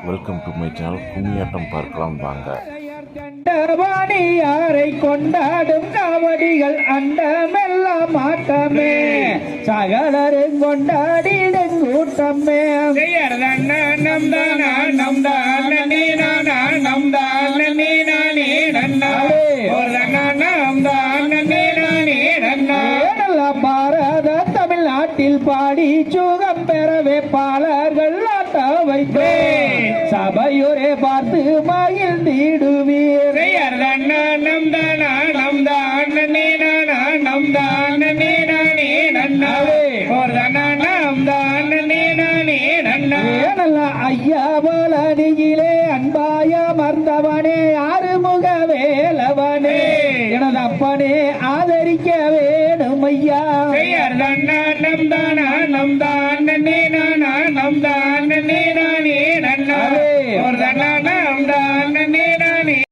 Welcome to my channel. கும்மியாட்டம் பார்க்கலாம் வாங்க. யாரை கொண்டாடும் காவடிகள் அண்டமெல்லாம் ஆட்டமே சகலரும் கொண்டாடிடும் கூட்டமே பாரத தமிழ்நாட்டில் பாடி சுகம் பெற வேட்பாளர்கள் ஆட்ட வைப்பே சபையுரே பார்த்து மகிழ்ந்திடுவீர். ஐயா போல நீங்களே அன்பாய மறந்தவனே ஆறுமுக வேலவனே எனது அப்பனே ஆதரிக்க வேணும் ஐயா. நம்